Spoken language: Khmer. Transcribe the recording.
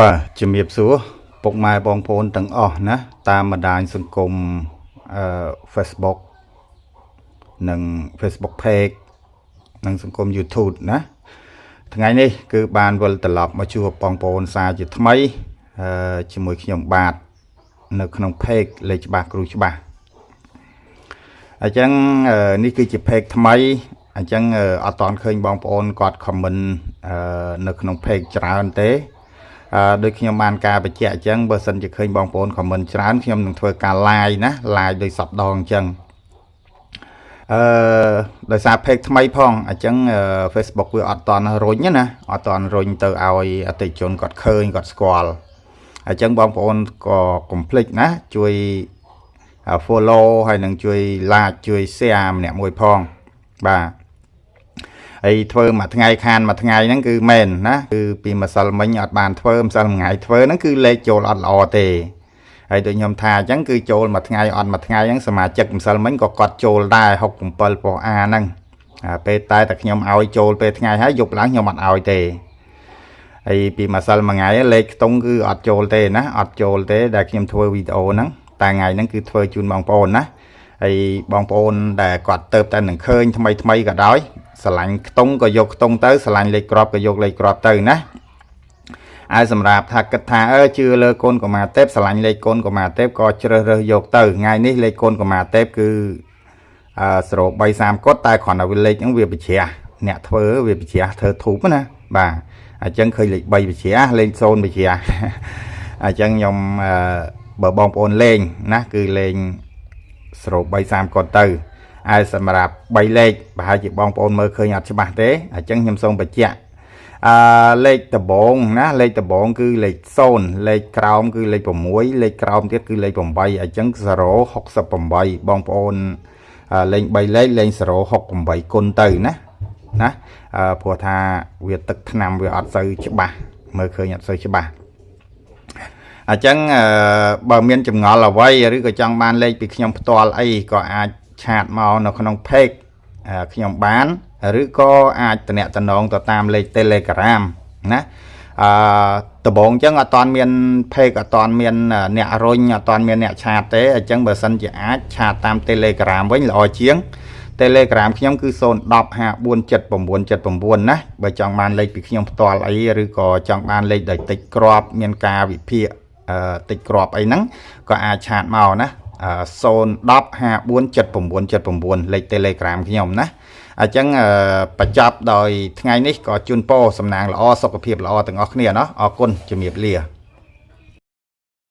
บ่ជំរាបសួរពុកម៉ែបងប្អូនទាំងអស់ណាតាមបណ្ដាញសង្គមFacebook និង Facebook Page និងសង្គម YouTube ណាថ្ងៃនេះគឺបានវិលត្រឡប់មកជួបបងប្អូនសាជាថ្មីជាមួយខ្ញុំបាទនៅក្នុង Page លេខច្បាស់គ្រូច្បាស់អញ្ចឹងនេះគឺជា Page ថ្មីអញ្ចឹងអត់តាន់ឃើញបងប្អូនគាត់ comment នៅក្នុង Page ច្រើនទេដោយខ្ញុំបានការបញ្ជាក់អញ្ចឹងបើសិនជាឃើញបងប្អូន comment ច្រើនខ្ញុំនឹងធ្វើការ live ណា live ដោយសពដងអញ្ចឹងដោយសារ page ថ្មីផងអញ្ចឹង Facebook វាអត់តន់រុញណាអត់តន់រុញទៅឲ្យអតិថិជនគាត់ឃើញគាត់ស្គាល់អញ្ចឹងបងប្អូនក៏កុំភ្លេចណាជួយ follow ហើយនឹងជួយ like ជួយ share ម្នាក់មួយផងបាទហើយធ្វើមួយថ្ងៃខានមួយថ្ងៃហ្នឹងគឺមែនណាគឺពីម្សិលមិញអត់បានធ្វើម្សិលមួយថ្ងៃធ្វើហ្នឹងគឺលេខចូលអត់ល្អទេហើយដូចខ្ញុំថាអញ្ចឹងគឺចូលមួយថ្ងៃអត់មួយថ្ងៃហ្នឹងសមាជិកម្សិលមិញក៏គាត់ចូលដែរ67ប៉ុស A ហ្នឹងពេលតែខ្ញុំឲ្យចូលពេលថ្ងៃហើយយប់ឡើងខ្ញុំអត់ឲ្យទេហើយពីម្សិលមួយថ្ងៃលេខខ្ទង់គឺអត់ចូលទេណាអត់ចូលទេដែលខ្ញុំធ្វើវីដេអូហ្នឹងតែថ្ងៃហ្នឹងគឺធ្វើជូនបងប្អូនណាហើយបងប្អូនដែលគាត់ទៅតែនឹងឃើញថ្មីក៏ដោយស្រឡាញ់ខ្ទង់ក៏យកខ្ទង់ទៅស្រឡាញ់លេខក្របក៏យកលេខក្របទៅណាហើយសម្រាប់ថាគិតថាជឿលើកូនកុមារទេពស្រឡាញ់លេខកូនកុមារទេពក៏ជ្រើសរើសយកទៅថ្ងៃនេះលេខកូនកុមារទេពគឺ033គាត់តែគ្រាន់តែលេខហ្នឹងវាបជ្រះអ្នកធ្វើវាបជ្រះធ្វើធូបណាបាទអញ្ចឹងឃើញលេខ3បជ្រះលេខ0បជ្រះអញ្ចឹងខ្ញុំបើបងប្អូនលេងណាគឺលេង033គាត់ទៅហើយសម្រាប់3លេខប្រហែលជាបងប្អូនមើលឃើញអត់ច្បាស់ទេអញ្ចឹងខ្ញុំសូមបញ្ជាក់លេខដំបងណាលេខដំបងគឺលេខ0លេខក្រោមគឺលេខ6លេខក្រោមទៀតគឺលេខ8អញ្ចឹង068បងប្អូនលេខ3លេខលេខ068គុណទៅណាព្រោះថាវាទឹកថ្នាំវាអត់សូវច្បាស់មើលឃើញអត់សូវច្បាស់អញ្ចឹងបើមានចម្ងល់អ្វីឬក៏ចង់បានលេខពីខ្ញុំផ្ទាល់អីក៏អាចឆាតមកនៅក្នុង page ខ្ញុំបានឬក៏អាចតំណតំណងទៅតាមលេខ Telegram ណាដំបងអញ្ចឹងអត់តាន់មាន page អត់តាន់មានអ្នករុញអត់តាន់មានអ្នកឆាតទេអញ្ចឹងបើសិនជាអាចឆាតតាម Telegram វិញល្អជាង Telegram ខ្ញុំគឺ010547979ណាបើចង់បានលេខពីខ្ញុំផ្ទាល់អីឬក៏ចង់បានលេខដោយតិចក្របមានការវិភាគតិចក្របអីហ្នឹងក៏អាចឆាតមកណា010547979លេខ Telegram ខ្ញុំណាអញ្ចឹងបញ្ចប់ដោយថ្ងៃនេះក៏ជូនពរសំណាងល្អសុខភាពល្អទាំងអស់គ្នាណាអរគុណជំរាបលា